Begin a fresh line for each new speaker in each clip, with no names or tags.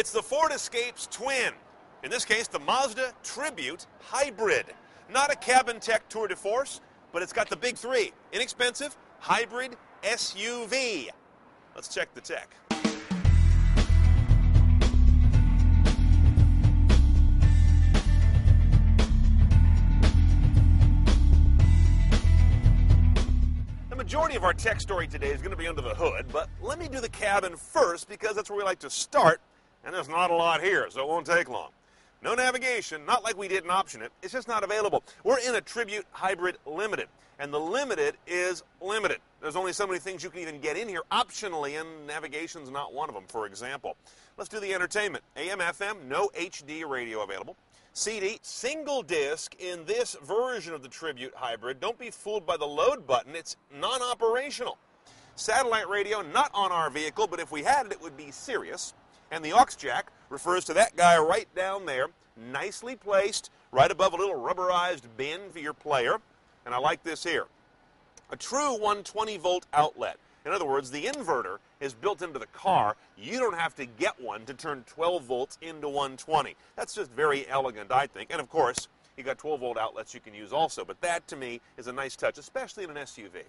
It's the Ford Escape's twin. In this case, the Mazda Tribute Hybrid. Not a cabin tech tour de force, but it's got the big three. Inexpensive, hybrid, SUV. Let's check the tech. The majority of our tech story today is going to be under the hood, but let me do the cabin first because that's where we like to start, and there's not a lot here, so it won't take long. No navigation, not like we didn't option it, it's just not available. We're in a Tribute Hybrid Limited, and the Limited is limited. There's only so many things you can even get in here optionally, and navigation's not one of them, for example. Let's do the entertainment. AM, FM, no HD radio available. CD, single disc in this version of the Tribute Hybrid. Don't be fooled by the load button, it's non-operational. Satellite radio, not on our vehicle, but if we had it, it would be Sirius. And the aux jack refers to that guy right down there, nicely placed, right above a little rubberized bin for your player. And I like this here. A true 120-volt outlet. In other words, the inverter is built into the car. You don't have to get one to turn 12 volts into 120. That's just very elegant, I think. And of course, you got 12-volt outlets you can use also. But that, to me, is a nice touch, especially in an SUV.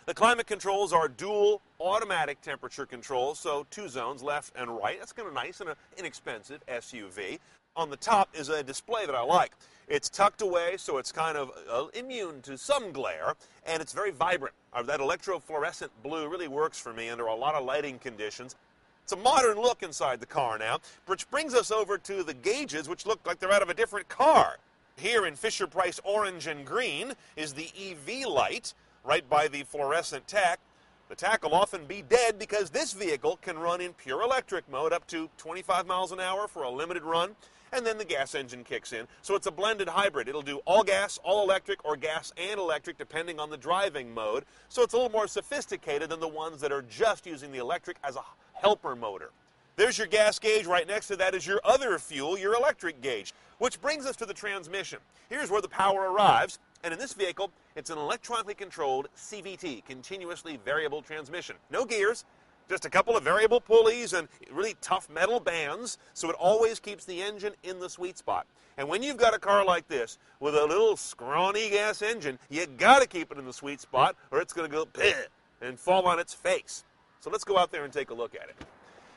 The climate controls are dual automatic temperature controls, so 2 zones, left and right. That's kind of nice in an inexpensive SUV. On the top is a display that I like. It's tucked away, so it's kind of immune to some glare, and it's very vibrant. That electrofluorescent blue really works for me under a lot of lighting conditions. It's a modern look inside the car now, which brings us over to the gauges, which look like they're out of a different car. Here in Fisher-Price orange and green is the EV light, right by the fluorescent tack. The tack will often be dead because this vehicle can run in pure electric mode up to 25 miles an hour for a limited run, and then the gas engine kicks in. So it's a blended hybrid. It'll do all gas, all electric, or gas and electric depending on the driving mode. So it's a little more sophisticated than the ones that are just using the electric as a helper motor. There's your gas gauge. Right next to that is your other fuel, your electric gauge, which brings us to the transmission. Here's where the power arrives. And in this vehicle, it's an electronically controlled CVT, continuously variable transmission. No gears, just a couple of variable pulleys and really tough metal bands, so it always keeps the engine in the sweet spot. And when you've got a car like this with a little scrawny gas engine, you got to keep it in the sweet spot or it's going to go peh and fall on its face. So let's go out there and take a look at it.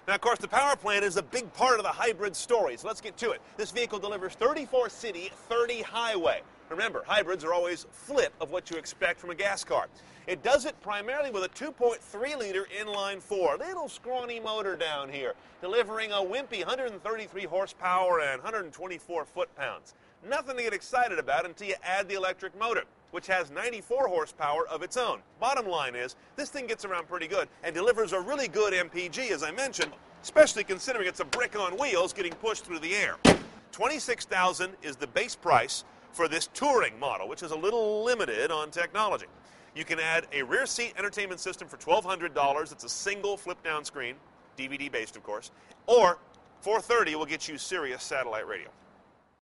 Now, of course, the power plant is a big part of the hybrid story, so let's get to it. This vehicle delivers 34 city, 30 highway. Remember, hybrids are always flip of what you expect from a gas car. It does it primarily with a 2.3-liter inline-4, little scrawny motor down here, delivering a wimpy 133 horsepower and 124 foot-pounds. Nothing to get excited about until you add the electric motor, which has 94 horsepower of its own. Bottom line is, this thing gets around pretty good and delivers a really good MPG, as I mentioned, especially considering it's a brick on wheels getting pushed through the air. $26,000 is the base price for this touring model, which is a little limited on technology. You can add a rear seat entertainment system for $1,200. It's a single flip-down screen, DVD-based, of course, or $430 will get you Sirius satellite radio.